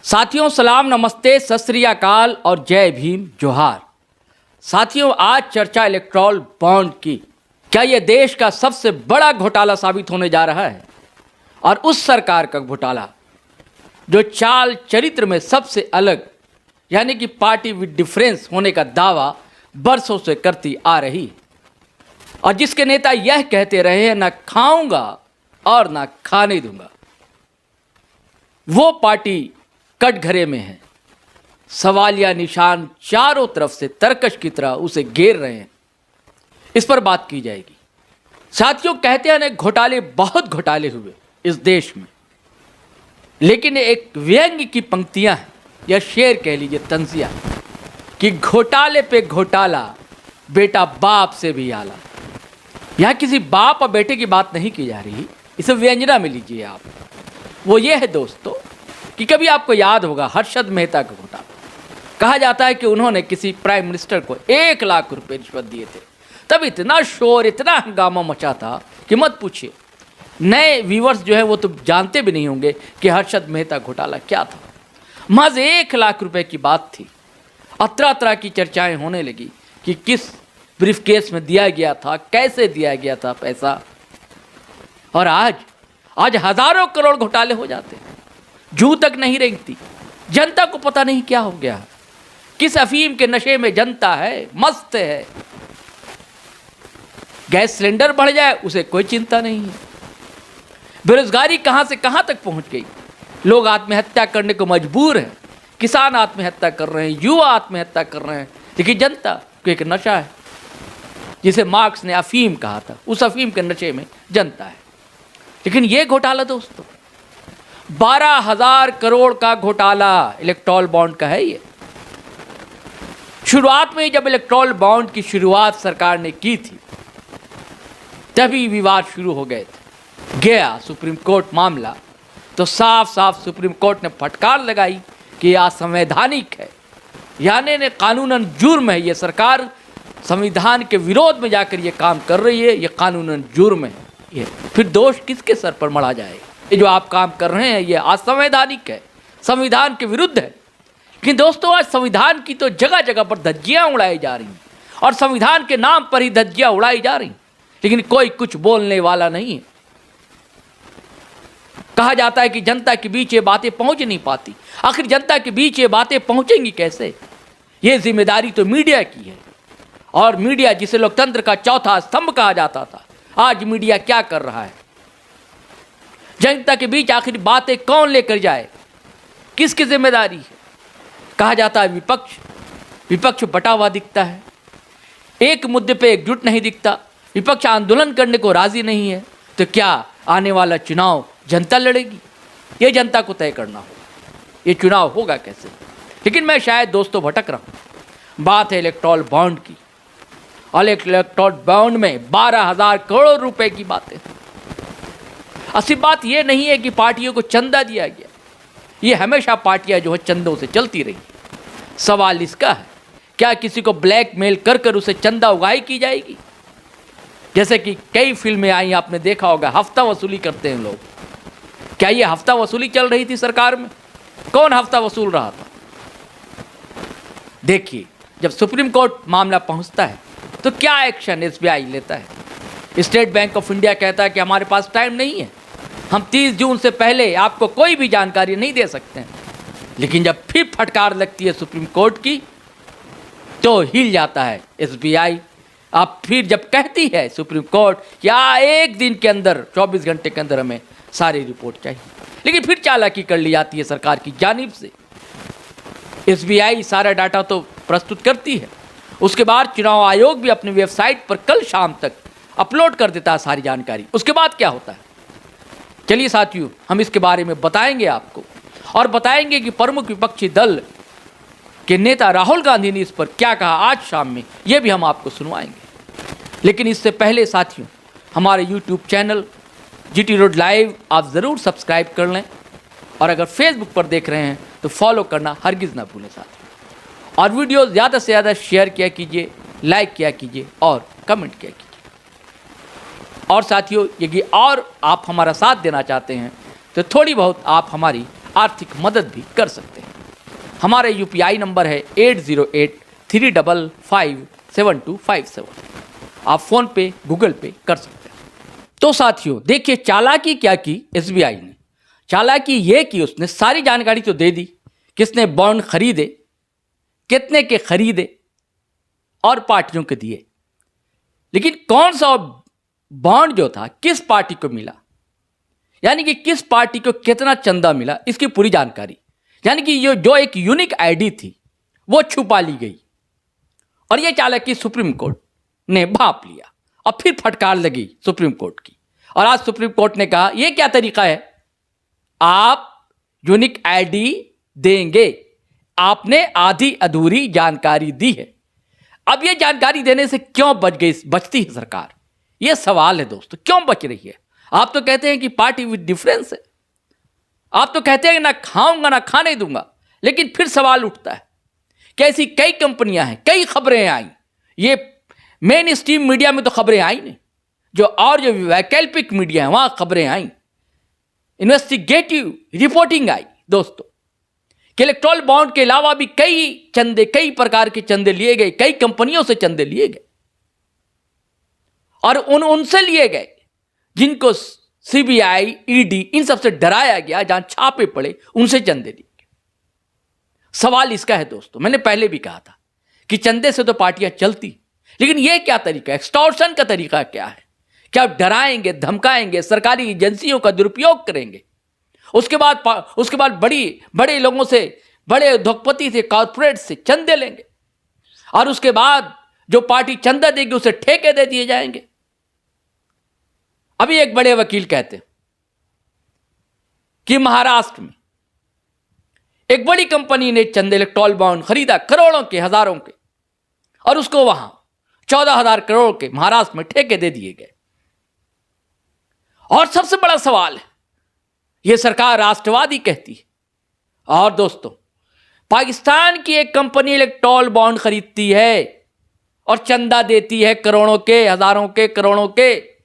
साथियों सलाम, नमस्ते, सत श्री अकाल और जय भीम जोहार। साथियों, आज चर्चा इलेक्टोरल बॉन्ड की। क्या यह देश का सबसे बड़ा घोटाला साबित होने जा रहा है? और उस सरकार का घोटाला जो चाल चरित्र में सबसे अलग यानी कि पार्टी विद डिफरेंस होने का दावा बरसों से करती आ रही है, और जिसके नेता यह कहते रहे हैं ना खाऊंगा और ना खाने दूंगा, वो पार्टी कटघरे में है। सवालिया निशान चारों तरफ से तरकश की तरह उसे घेर रहे हैं। इस पर बात की जाएगी। साथियों, कहते हैं घोटाले, बहुत घोटाले हुए इस देश में, लेकिन एक व्यंग्य की पंक्तियां हैं या शेर कह लीजिए, तंजिया, कि घोटाले पे घोटाला, बेटा बाप से भी आला। यहां किसी बाप और बेटे की बात नहीं की जा रही, इसे व्यंजना में लीजिए आप। वो ये है दोस्तों कि कभी आपको याद होगा हर्षद मेहता का घोटाला। कहा जाता है कि उन्होंने किसी प्राइम मिनिस्टर को 1 लाख रुपए रिश्वत दिए थे। तब इतना शोर, इतना हंगामा मचा था कि मत पूछिए। नए व्यूवर्स जो है वो तो जानते भी नहीं होंगे कि हर्षद मेहता घोटाला क्या था। महज 1 लाख रुपए की बात थी और तरह तरह की चर्चाएं होने लगी कि किस ब्रीफकेस में दिया गया था, कैसे दिया गया था पैसा। और आज हजारों करोड़ घोटाले हो जाते हैं, जू तक नहीं रेंगती। जनता को पता नहीं क्या हो गया, किस अफीम के नशे में जनता है, मस्त है। गैस सिलेंडर बढ़ जाए उसे कोई चिंता नहीं है। बेरोजगारी कहां से कहां तक पहुंच गई। लोग आत्महत्या करने को मजबूर हैं, किसान आत्महत्या कर रहे हैं, युवा आत्महत्या कर रहे हैं। लेकिन जनता को एक नशा है जिसे मार्क्स ने अफीम कहा था, उस अफीम के नशे में जनता है। लेकिन यह घोटाला दोस्तों 12,000 करोड़ का घोटाला इलेक्टोरल बॉन्ड का है। ये शुरुआत में जब इलेक्टोरल बॉन्ड की शुरुआत सरकार ने की थी, तभी विवाद शुरू हो गए थे। गया सुप्रीम कोर्ट मामला, तो साफ साफ सुप्रीम कोर्ट ने फटकार लगाई कि यह असंवैधानिक है, यानी कानूनन जुर्म है। यह सरकार संविधान के विरोध में जाकर यह काम कर रही है, यह कानूनन जुर्म है। ये फिर दोष किसके सर पर मढ़ा जाएगा? ये जो आप काम कर रहे हैं ये असंवैधानिक है, संविधान के विरुद्ध है। लेकिन दोस्तों, आज संविधान की तो जगह जगह पर धज्जियां उड़ाई जा रही हैं और संविधान के नाम पर ही धज्जियां उड़ाई जा रही, लेकिन कोई कुछ बोलने वाला नहीं है। कहा जाता है कि जनता के बीच ये बातें पहुंच नहीं पाती। आखिर जनता के बीच ये बातें पहुंचेंगी कैसे? ये जिम्मेदारी तो मीडिया की है। और मीडिया, जिसे लोकतंत्र का चौथा स्तंभ कहा जाता था, आज मीडिया क्या कर रहा है? जनता के बीच आखिर बातें कौन लेकर जाए, किसकी जिम्मेदारी है? कहा जाता है विपक्ष बटा हुआ दिखता है, एक मुद्दे पे एकजुट नहीं दिखता, विपक्ष आंदोलन करने को राजी नहीं है। तो क्या आने वाला चुनाव जनता लड़ेगी? ये जनता को तय करना होगा, ये चुनाव होगा कैसे। लेकिन मैं शायद दोस्तों भटक रहा हूं। बात है इलेक्टोरल बॉन्ड की, और इलेक्टोरल बॉन्ड में 12,000 करोड़ रुपए की बातें। असली बात यह नहीं है कि पार्टियों को चंदा दिया गया। ये हमेशा पार्टियां जो है चंदों से चलती रही। सवाल इसका है, क्या किसी को ब्लैकमेल कर कर उसे चंदा उगाही की जाएगी? जैसे कि कई फिल्में आई, आपने देखा होगा, हफ्ता वसूली करते हैं लोग। क्या ये हफ्ता वसूली चल रही थी सरकार में? कौन हफ्ता वसूल रहा था? देखिए, जब सुप्रीम कोर्ट मामला पहुंचता है तो क्या एक्शन एसबीआई लेता है? स्टेट बैंक ऑफ इंडिया कहता है कि हमारे पास टाइम नहीं है, हम 30 जून से पहले आपको कोई भी जानकारी नहीं दे सकते हैं। लेकिन जब फिर फटकार लगती है सुप्रीम कोर्ट की, तो हिल जाता है एसबीआई। अब फिर जब कहती है सुप्रीम कोर्ट कि 1 दिन के अंदर, 24 घंटे के अंदर हमें सारी रिपोर्ट चाहिए, लेकिन फिर चालाकी कर ली जाती है सरकार की जानिब से। एसबीआई सारा डाटा तो प्रस्तुत करती है, उसके बाद चुनाव आयोग भी अपनी वेबसाइट पर कल शाम तक अपलोड कर देता है सारी जानकारी। उसके बाद क्या होता है, चलिए साथियों, हम इसके बारे में बताएंगे आपको, और बताएंगे कि प्रमुख विपक्षी दल के नेता राहुल गांधी ने इस पर क्या कहा आज शाम में, यह भी हम आपको सुनवाएंगे। लेकिन इससे पहले साथियों, हमारे YouTube channel GT road live आप ज़रूर सब्सक्राइब कर लें, और अगर फेसबुक पर देख रहे हैं तो फॉलो करना हरगिज़ ना भूलें साथियों। और वीडियो ज़्यादा से ज़्यादा शेयर किया कीजिए, लाइक किया कीजिए और कमेंट किया कीजिए। और साथियों, यदि और आप हमारा साथ देना चाहते हैं तो थोड़ी बहुत आप हमारी आर्थिक मदद भी कर सकते हैं। हमारा यूपीआई नंबर है 8083557257। आप फ़ोन पे, गूगल पे कर सकते हैं। तो साथियों देखिए, चालाकी क्या की एसबीआई ने। चालाकी ये कि उसने सारी जानकारी तो दे दी, किसने बॉन्ड खरीदे, कितने के खरीदे और पार्टियों के दिए, लेकिन कौन सा बॉन्ड जो था किस पार्टी को मिला, यानी कि किस पार्टी को कितना चंदा मिला, इसकी पूरी जानकारी, यानी कि ये जो एक यूनिक आईडी थी वो छुपा ली गई। और ये चालाकी सुप्रीम कोर्ट ने भांप लिया और फिर फटकार लगी सुप्रीम कोर्ट की। और आज सुप्रीम कोर्ट ने कहा यह क्या तरीका है, आप यूनिक आईडी देंगे, आपने आधी अधूरी जानकारी दी है। अब यह जानकारी देने से क्यों बचती है सरकार, यह सवाल है दोस्तों, क्यों बच रही है। आप तो कहते हैं कि पार्टी विद डिफरेंस है, आप तो कहते हैं ना खाऊंगा ना खाने दूंगा, लेकिन फिर सवाल उठता है कि ऐसी कई कंपनियां हैं, कई खबरें आई, ये मेन स्ट्रीम मीडिया में तो खबरें आई नहीं, जो वैकल्पिक मीडिया है वहां खबरें आई, इन्वेस्टिगेटिव रिपोर्टिंग आई दोस्तों, कि इलेक्ट्रॉल बॉन्ड के अलावा भी कई प्रकार के चंदे लिए गए, कई कंपनियों से चंदे लिए गए और उनसे लिए गए जिनको सीबीआई, ईडी इन सबसे डराया गया, जहां छापे पड़े उनसे चंदे लिए गए। सवाल इसका है दोस्तों, मैंने पहले भी कहा था कि चंदे से तो पार्टियां चलती, लेकिन यह क्या तरीका है, एक्सटॉर्शन का तरीका क्या है, क्या आप डराएंगे, धमकाएंगे, सरकारी एजेंसियों का दुरुपयोग करेंगे, उसके बाद बड़े लोगों से, बड़े उद्योगपति से, कॉर्पोरेट से चंदे लेंगे और उसके बाद जो पार्टी चंदा देगी उसे ठेके दे दिए जाएंगे। अभी एक बड़े वकील कहते कि महाराष्ट्र में एक बड़ी कंपनी ने चंदे इलेक्ट्रॉल बॉन्ड खरीदा, करोड़ों के, हजारों के, और उसको वहां 14,000 करोड़ के महाराष्ट्र में ठेके दे दिए गए। और सबसे बड़ा सवाल है, यह सरकार राष्ट्रवादी कहती है, और दोस्तों पाकिस्तान की एक कंपनी इलेक्ट्रॉल बॉन्ड खरीदती है और चंदा देती है करोड़ों के, हजारों के, करोड़ों के।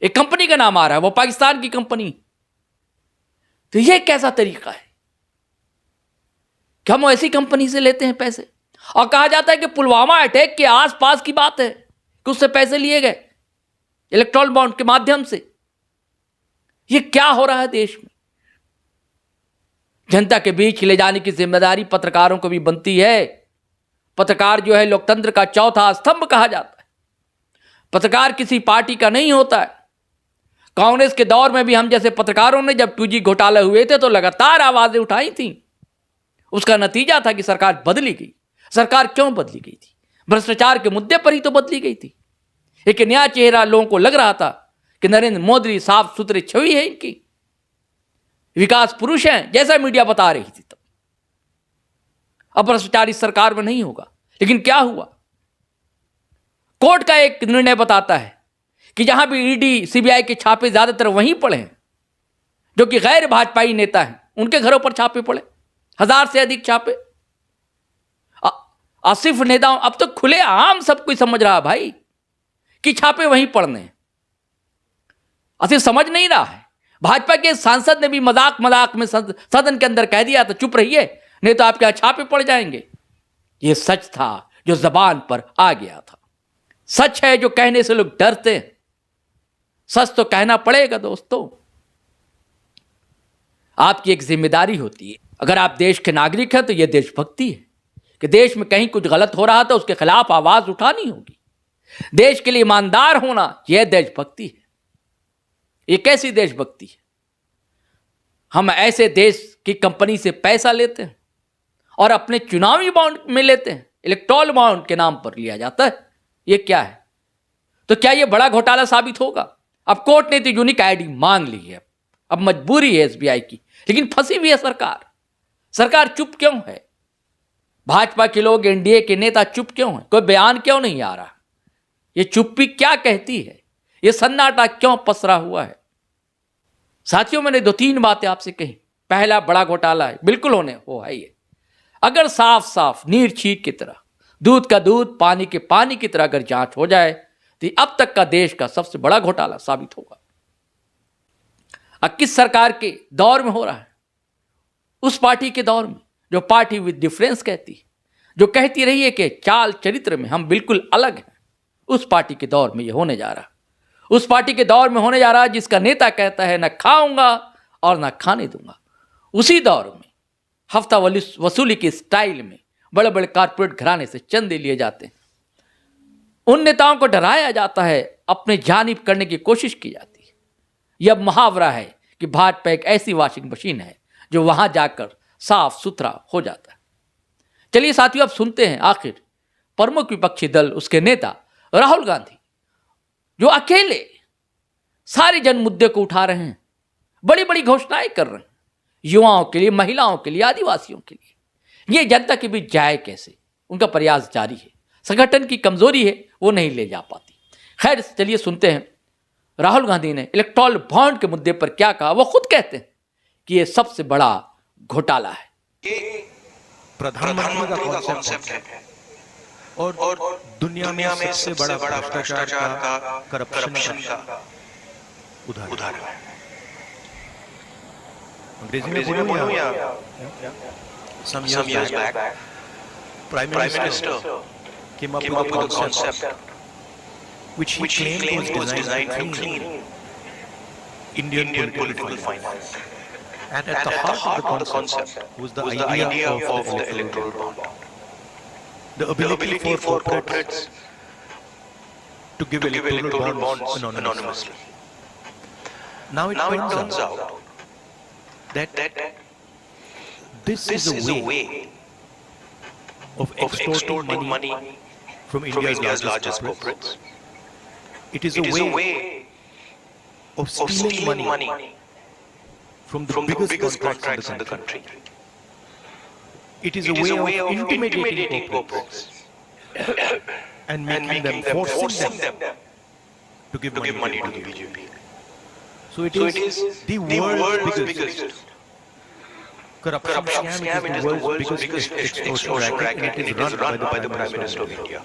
एक कंपनी का नाम आ रहा है, वो पाकिस्तान की कंपनी। तो यह कैसा तरीका है कि हम ऐसी कंपनी से लेते हैं पैसे, और कहा जाता है कि पुलवामा अटैक के आसपास की बात है कि उससे पैसे लिए गए इलेक्ट्रॉल बॉन्ड के माध्यम से। यह क्या हो रहा है देश में। जनता के बीच ले जाने की जिम्मेदारी पत्रकारों को भी बनती है। पत्रकार जो है लोकतंत्र का चौथा स्तंभ कहा जाता है। पत्रकार किसी पार्टी का नहीं होता है। कांग्रेस के दौर में भी हम जैसे पत्रकारों ने जब 2G घोटाले हुए थे तो लगातार आवाजें उठाई थी। उसका नतीजा था कि सरकार बदली गई। सरकार क्यों बदली गई थी? भ्रष्टाचार के मुद्दे पर ही तो बदली गई थी। एक नया चेहरा लोगों को लग रहा था कि नरेंद्र मोदी साफ सुथरी छवि है इनकी, विकास पुरुष हैं, जैसा मीडिया बता रही थी तब। अब भ्रष्टाचार इस सरकार में नहीं होगा। लेकिन क्या हुआ? कोर्ट का एक निर्णय बताता है कि जहां भी ईडी, सीबीआई के छापे ज्यादातर वहीं पड़े हैं जो कि गैर भाजपाई नेता हैं, उनके घरों पर छापे पड़े, 1000 से अधिक छापे। आसिफ नेताओं, अब तो खुले आम सब कोई समझ रहा भाई कि छापे वहीं पड़ने हैं। आसिफ समझ नहीं रहा है। भाजपा के सांसद ने भी मजाक में सदन के अंदर कह दिया था, चुप रहिए नहीं तो आपके यहां छापे पड़ जाएंगे। यह सच था जो जबान पर आ गया था। सच है जो कहने से लोग डरते हैं। सच तो कहना पड़ेगा दोस्तों। आपकी एक जिम्मेदारी होती है। अगर आप देश के नागरिक हैं तो यह देशभक्ति है कि देश में कहीं कुछ गलत हो रहा तो उसके खिलाफ आवाज उठानी होगी। देश के लिए ईमानदार होना यह देशभक्ति है। यह कैसी देशभक्ति है? हम ऐसे देश की कंपनी से पैसा लेते हैं और अपने चुनावी बॉन्ड में लेते हैं, इलेक्ट्रॉल बॉन्ड के नाम पर लिया जाता है। यह क्या है? तो क्या यह बड़ा घोटाला साबित होगा? अब कोर्ट ने तो यूनिक आईडी मांग ली है, अब मजबूरी है एसबीआई की, लेकिन फंसी हुई है सरकार। सरकार चुप क्यों है? भाजपा के लोग, एनडीए के नेता चुप क्यों हैं? कोई बयान क्यों नहीं आ रहा? ये चुप्पी क्या कहती है? ये सन्नाटा क्यों पसरा हुआ है? साथियों, मैंने 2-3 बातें आपसे कही। पहला, बड़ा घोटाला है, बिल्कुल होने हो है ये। अगर साफ साफ नीर छीट की तरह, दूध का दूध, पानी के पानी की तरह अगर जांच हो जाए तो अब तक का देश का सबसे बड़ा घोटाला साबित होगा। अब किस सरकार के दौर में हो रहा है? उस पार्टी के दौर में जो पार्टी विद डिफरेंस कहती है, जो कहती रही है कि चाल चरित्र में हम बिल्कुल अलग हैं, उस पार्टी के दौर में ये होने जा रहा। उस पार्टी के दौर में होने जा रहा जिसका नेता कहता है न खाऊंगा और न खाने दूंगा। उसी दौर में हफ्ता वसूली के स्टाइल में बड़े बड़े कारपोरेट घराने से चंदे लिए जाते हैं। उन नेताओं को डराया जाता है, अपने जानिब करने की कोशिश की जाती है। यह मुहावरा है कि भाजपा एक ऐसी वॉशिंग मशीन है जो वहां जाकर साफ सुथरा हो जाता है। चलिए साथियों, अब सुनते हैं आखिर प्रमुख विपक्षी दल, उसके नेता राहुल गांधी, जो अकेले सारे जन मुद्दे को उठा रहे हैं, बड़ी बड़ी घोषणाएं कर रहे हैं, युवाओं के लिए, महिलाओं के लिए, आदिवासियों के लिए। ये जनता के बीच जाए कैसे, उनका प्रयास जारी है। संगठन की कमजोरी है, वो नहीं ले जा पाती। खैर, चलिए सुनते हैं राहुल गांधी ने इलेक्टोरल बॉन्ड के मुद्दे पर क्या कहा। वो खुद कहते हैं कि ये सबसे बड़ा घोटाला है। ये प्रधानमंत्री का कॉन्सेप्ट है और दुनिया में सबसे बड़ा भ्रष्टाचार का, करप्शन का उदाहरण है। अंग्रेजी में बोलूं या some years back Prime Minister came up with a concept which he claimed was designed to clean Indian political finance. And at the heart of the concept was the idea of the electoral bond. The ability for corporates to give electoral bonds anonymously. Now it turns out that this is a way of extorting money from India's largest corporates. It is a way of stealing money from the biggest contracts in the country. It is a way of intimidating corporates and making them, forcing them to give money to the BJP. So it is the world's biggest corruption scam. It is the world's biggest extortion racket, and it is run by the Prime Minister of India.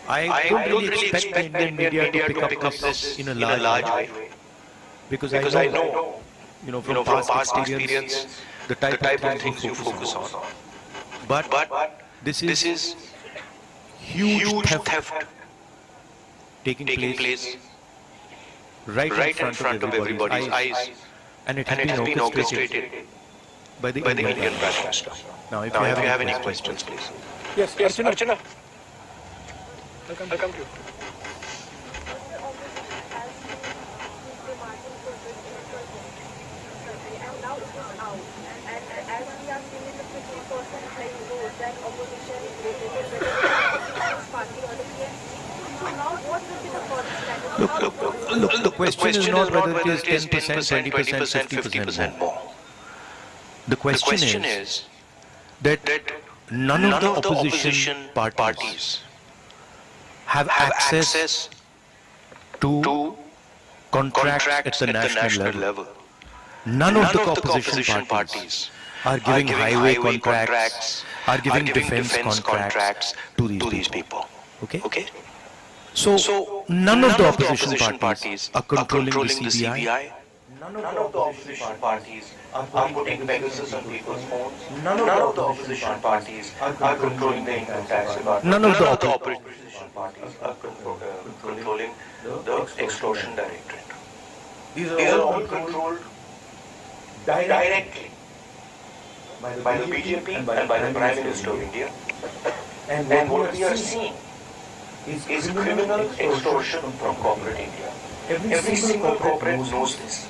I don't really expect the Indian media to pick up this in a large way, because I know, from past experience, the type of things you focus on. But this is huge theft taking place right in front of everybody's eyes, and it has been orchestrated by the Indian Prime Minister. Now, if you have any questions, please. Yes, Archana. Welcome to you. Look, the question is not whether it is 10%, 20%, 50% more. The question is that none of the opposition parties have access to contracts at the national level. None of the opposition parties are giving highway contracts, are giving defense contracts to these people. Okay? So none of the opposition parties are controlling the CBI. None of the opposition parties are putting Pegasus on people's phones. None of the opposition parties are controlling the income tax department. None of the opposition parties are controlling the extortion directorate. These are all controlled directly by the BJP and by the Prime Minister of India. And what we are seeing is criminal extortion from corporate India. Every single corporate knows this.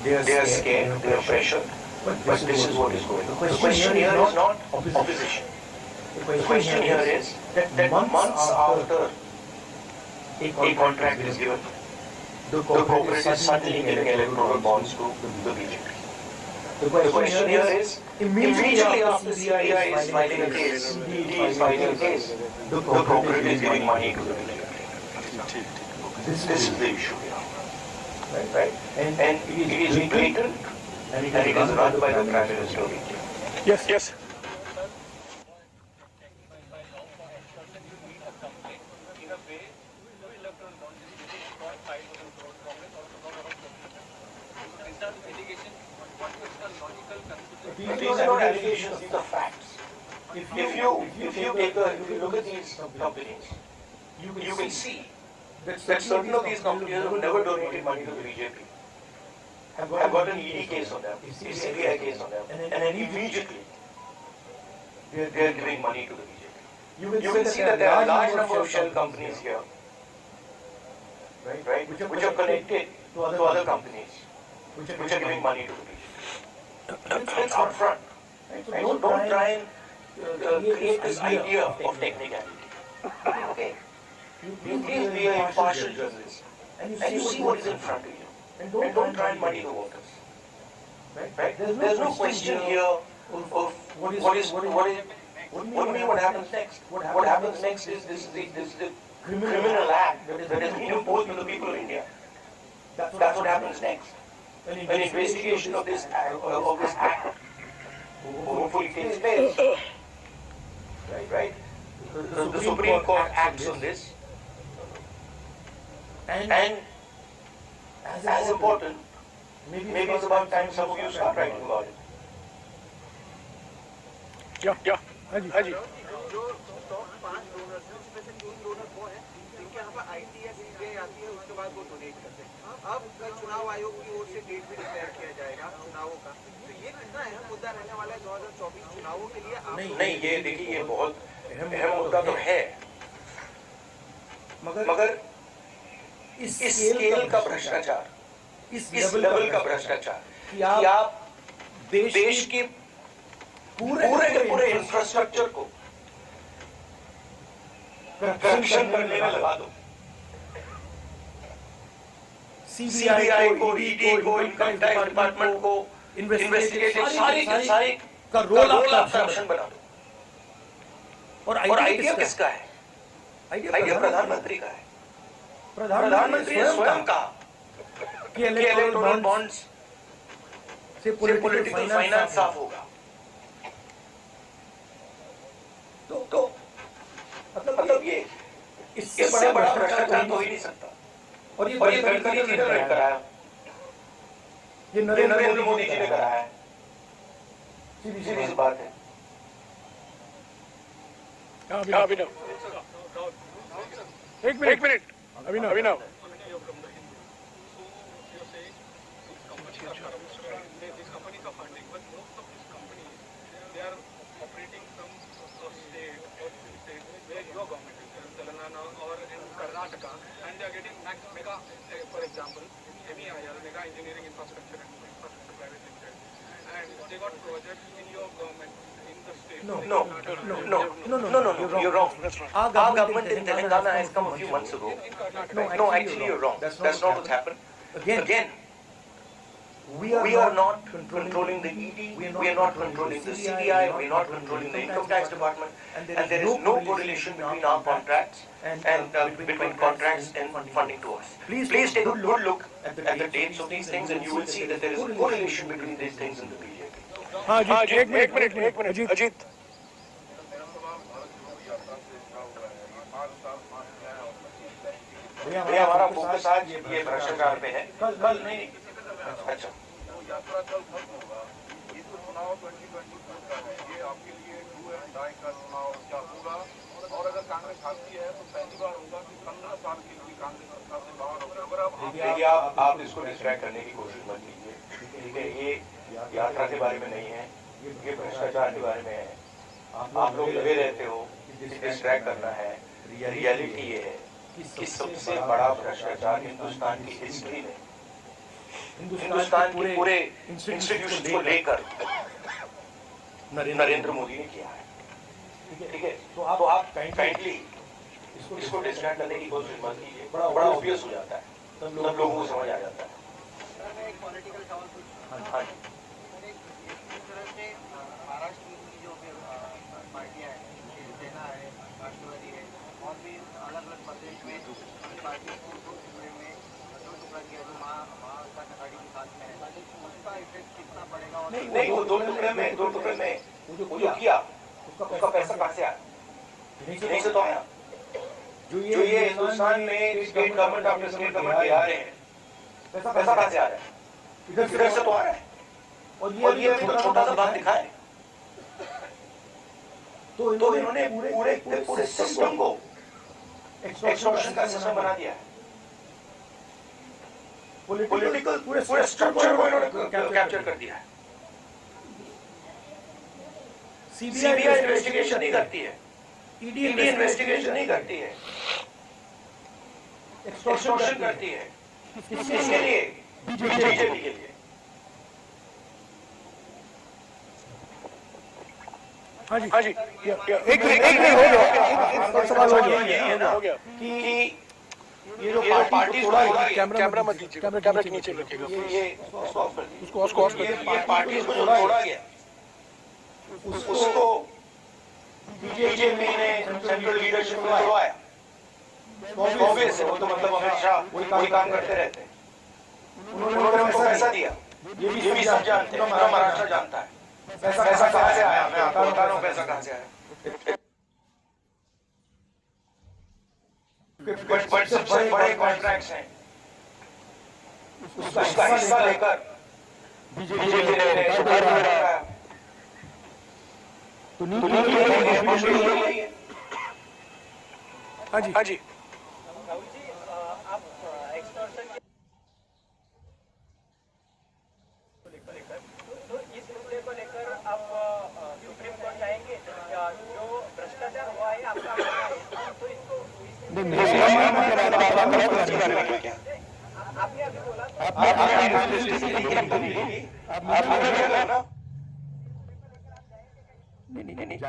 They are scared, they are pressured, but this is what is going on. The question here is not opposition. The question here is that months after a contract is given, the corporate is suddenly giving electoral bonds to the BJP. The question here is, immediately after CBI is filing a case, CBI is filing a case, the corporate is giving money to the BJP. This is the issue here. Right? And it is blatant, and it is run by the Prime Minister of India. Yes. These are not allegations, these are facts. If you look at these companies, you can see that certain of these companies have never donated money to the BJP, have got an ED case on them, a CBI case on them, and then immediately they are giving money to the BJP. You can see that there are a large number of shell companies here, right, which are connected to other companies, which are giving money to the BJP. It's upfront. Right? So don't try and create this idea of technicality. Okay. You please be an impartial journalist and you see what is in front of you. And don't try and muddy the waters. Right? There's no question here of what happens next. What happens next is the criminal act that has been imposed on the people of India. That's what happens next. An investigation of this act hopefully takes place. Right? The Supreme Court acts on this. And as important, maybe it's about time some of you start writing about it. Yeah. Haji. जो top 5 donors हैं उसमें से 3 donor वो हैं जिनके यहाँ पर IT या सीबीआई आती है उसके बाद वो डोनेट करते हैं। अब कल चुनाव आयोग की ओर से डेट भी डिक्लेयर किया जाएगा चुनावों का, तो ये कितना अहम मुद्दा रहने वाला है 2024 चुनावों के लिए? नहीं, ये देखिए ये बहुत अहम मुद्दा तो है, मगर इस स्केल का भ्रष्टाचार, इस लेवल का भ्रष्टाचार कि आप देश के पूरे इंफ्रास्ट्रक्चर को करप्शन करने में लगा दो, सीबीआई को, ईडी को, इनकम टैक्स डिपार्टमेंट को, इन्वेस्टिगेशन सारी का रोल आप करप्शन बना दो। और आइडिया किसका है? आइडिया प्रधानमंत्री का है। प्रधानमंत्री ने स्वयं कहा कि इलेक्टोरल बॉन्ड्स से पॉलिटिकल फाइनेंस साफ होगा। तो मतलब ये इससे बड़ा भ्रष्टाचार तो हो ही नहीं सकता। और ये गडकरी जी ने कराया, ये नरेंद्र मोदी जी ने कराया है, सीधी सी बात है। अभिनव, एक minute Abhinav. Karnataka, and they are getting mega, for example, MEIL, Mega Engineering Infrastructure and Infrastructure Private Limited, and they got projects in your government in the state. No, you're wrong. Our government in Telangana has come a few months ago. No, actually you're wrong. That's not what happened. Again, we are not controlling the ED, we are not controlling the CBI, we are not controlling the income tax department, and there is no correlation between our contracts and between contracts and funding to us. Please take a good look at the dates of these things and you will see that there is a correlation between these things and the BJP. हाँ जी, एक minute Ajit. भैया हमारा focus आज ये भ्रष्टाचार पे है, कल नहीं। अच्छा, यात्रा कल खत्म होगा, ये तो चुनाव 2024 का है, ये आपके लिए डू एंड डाई का चुनाव क्या होगा? और अगर कांग्रेस हारती है तो पहली बार होगा कि 15 साल के लिए कांग्रेस सत्ता से बाहर होगा। अगर देखिए आप इसको डिस्ट्रैक्ट करने की कोशिश मत कीजिए, ठीक है? ये यात्रा के बारे में नहीं है, ये भ्रष्टाचार के बारे में है। आप लोग लगे रहते हो डिस्ट्रैक्ट करना है। रियलिटी ये है कि सबसे बड़ा भ्रष्टाचार हिंदुस्तान की हिस्ट्री में, हिंदुस्तान के पूरे इंस्टीट्यूशन को लेकर नरेंद्र मोदी ने किया है, ठीक है? तो आप काइंडली इसको डिस्ट्रैक्ट करने की कोशिश मत कीजिए, बड़ा ऑब्वियस हो जाता है, तब लोगों को समझ आ जाता है। एक पॉलिटिकल सवाल पूछूं। हाँ, इस तरह से महाराष्ट्र की जो पार्टियां हैं, शिवसेना है, राष्ट्रवादी है, और भी अलग-अलग प्रदेश में पार्टी को में टुकड़ा किया जो महाविकास आघाड़ी के साथ में है, उसका इफेक्ट कितना पड़ेगा? और नहीं वो दो टुकड़े में वो जो किया उसका पैसा कहाँ से आया? नहीं से तो आया। जो ये हिंदुस्तान में state government after state government गिरा रहे हैं, पैसा कहाँ से आ रहा है? इधर से तो आ रहा है और ये अभी तो छोटा सा भाग दिखा है। तो इन्होंने पूरे सिस्टम को एक्सटॉर्शन का सिस्टम बना दिया है। पॉलिटिकल पूरे स्ट्रक्चर को इन्होंने कैप्चर कर दिया है। सीबीआई इन्वेस्टिगेशन नहीं करती है, ईडी इन्वेस्टिगेशन नहीं करती है, एक्सटॉर्शन करती है। किसके लिए? बीजेपी के लिए। हाँ जी एक मिनट हो गया, सवाल हो गया कि ये जो पार्टी थोड़ा कैमरा मत दीजिए, कैमरा के नीचे रखिएगा, ये उसको ऑफ कर दीजिए। ये पार्टी को जो तोड़ा गया उसको बीजेपी ने सेंट्रल लीडरशिप में तोड़वाया। कांग्रेस से वो तो मतलब हमेशा वही काम करते रहते हैं। उन्होंने हमको पैसा दिया, ये भी सब जानते हैं, पूरा महाराष्ट्र जानता है पैसा कहाँ से आया। मैं आपको बता रहा हूँ पैसा कहाँ से आया। बट सबसे बड़े कॉन्ट्रैक्ट्स हैं, उसका हिस्सा लेकर बीजेपी ने सुधार कराया। तो नीति हाँ जी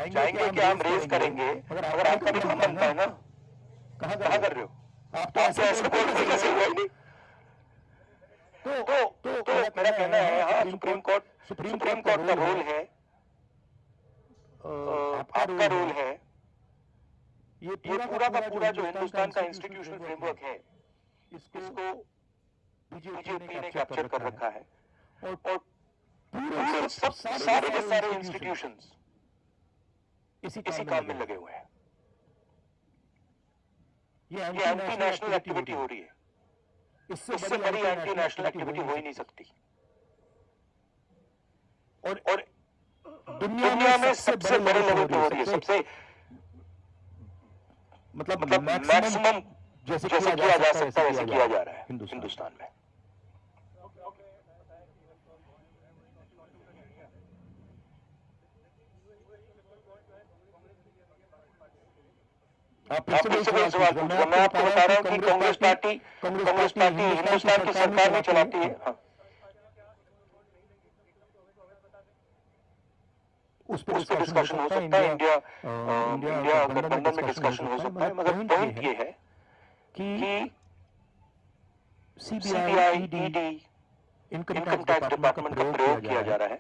जाएंगे क्या हम रेस करेंगे? अगर आपका भी काम बनता है ना, कहाँ कर रहे हो आप? तो ऐसे बोल रहे कैसे हुआ ही नहीं। तो मेरा कहना है, हाँ सुप्रीम कोर्ट का रोल है, आपका रोल है। ये पूरा का पूरा जो हिंदुस्तान का इंस्टीट्यूशनल फ्रेमवर्क है, इसको बीजेपी ने कैप्चर कर रखा है और पूरे सारे के सारे इंस्टीट्यूशंस इसी काम में लगे हुए हैं। ये एंटी नेशनल एक्टिविटी हो रही है, इससे बड़ी एंटी नेशनल एक्टिविटी हो ही नहीं सकती। और दुनिया में सबसे बड़े लेवल पे हो रही है, सबसे मतलब मैक्सिमम जैसे किया जा सकता है वैसे किया जा रहा है हिंदुस्तान में। आप फिर से सवाल पूछ रहे हैं। मैं आपको बता रहा हूँ कि कांग्रेस पार्टी हिंदुस्तान की सरकार नहीं चलाती है। हाँ। उस पर डिस्कशन हो सकता है, इंडिया गठबंधन में डिस्कशन हो सकता है, मगर पॉइंट ये है कि CBI, ED, income tax department का प्रयोग किया जा रहा है,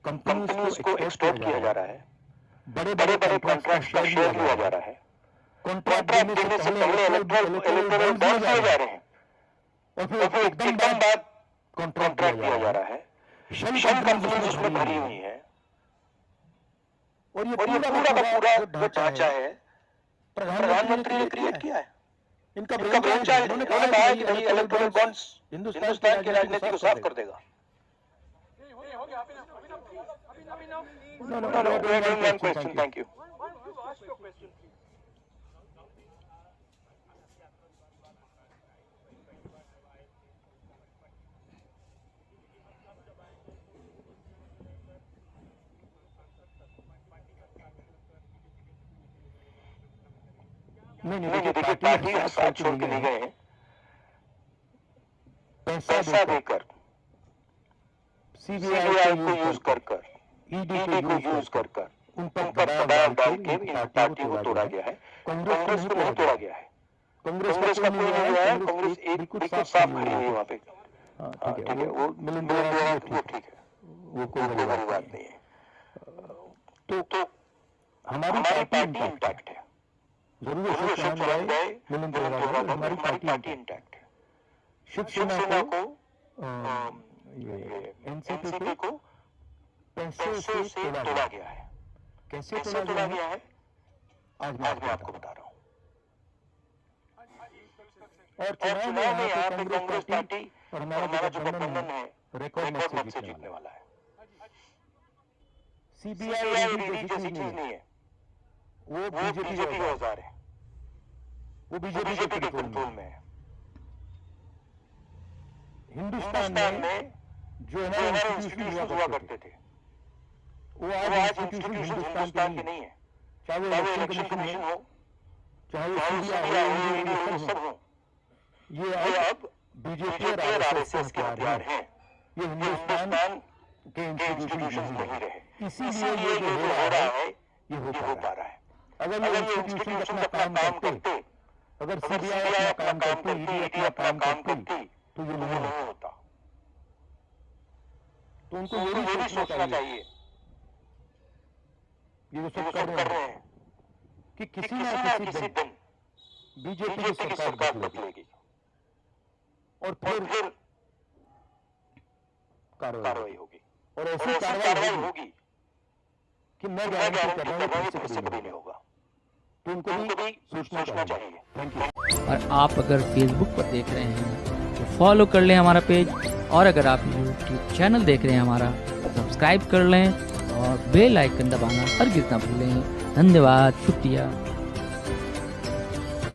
कंपनीज को एक्सटॉर्ट किया जा रहा है, बड़े कॉन्ट्रैक्ट्स का शेयर लिया जा रहा है, कॉन्ट्रैक्ट देने से पहले इलेक्टोरल बॉन्ड दिए जा रहे हैं और फिर एकदम बाद कॉन्ट्रैक्ट दिया जा रहा है। शेल कंपनीज उसमें भरी हुई है और ये पूरा का पूरा जो ढांचा है प्रधानमंत्री ने क्रिएट किया है। इनका ब्रेन चाइल्ड, उन्होंने कहा है कि भाई इलेक्टोरल बॉन्ड्स हिंदुस्तान की राजनीति को साफ कर देगा। No, we are doing one question. Thank you. नहीं देखिए, पार्टी साथ छोड़ के नहीं गए हैं। पैसा देकर सीबीआई को यूज कर ईडी को यूज कर उन पर दबाव डाल के इन पार्टी को तोड़ा गया है। कांग्रेस को नहीं तोड़ा गया है, कांग्रेस का कोई नहीं हुआ है, कांग्रेस एक बिल्कुल साफ खड़ी हुई है वहाँ पे। ठीक है, वो मिलिंद वो ठीक है, वो कोई बड़ी बात नहीं है। तो हमारी पार्टी इंटैक्ट है। जरूर अशोक चौहान गए, मिलिंद हमारी पार्टी इंटैक्ट है। शिवसेना को एनसीपी को पैसे से तोड़ा गया है। कैसे तोड़ा गया है आज मैं आपको बता रहा हूँ। और चुनाव में यहाँ पे कांग्रेस पार्टी और हमारा जो गठबंधन है रिकॉर्ड मत से जीतने वाला है। सीबीआई ईडी जैसी चीज नहीं है, वो बीजेपी का औजार है, वो बीजेपी के कंट्रोल में है। हिंदुस्तान में जो हमारे इंस्टीट्यूशन हुआ करते थे वो आज इंस्टीट्यूशन हिंदुस्तान के नहीं है, चाहे वो इलेक्शन कमीशन हो, चाहे वो सीबीआई हो, ईडी हो, ये अब बीजेपी और आरएसएस के हथियार हैं। ये हिंदुस्तान के इंस्टीट्यूशन नहीं रहे, इसीलिए ये जो हो रहा है ये हो पा रहा है। अगर ये इंस्टीट्यूशन अपना काम करते, अगर सीबीआई अपना काम करती, ईडी अपना काम करती, तो ये नहीं होता। तो उनको ये भी सोचना चाहिए, ये जो सब कर रहे हैं, कि किसी ना किसी दिन बीजेपी की सरकार बदलेगी और फिर कार्रवाई होगी, और ऐसी कार्रवाई होगी कि मैं गारंटी कर रहा हूं कि इससे कभी नहीं होगा। तो उनको भी सोचना चाहिए। Thank you. और आप अगर फेसबुक पर देख रहे हैं तो फॉलो कर लें हमारा पेज, और अगर आप यूट्यूब चैनल देख रहे हैं हमारा, सब्सक्राइब कर लें और बेल आइकन दबाना हरगिज़ ना भूलें। धन्यवाद, शुक्रिया।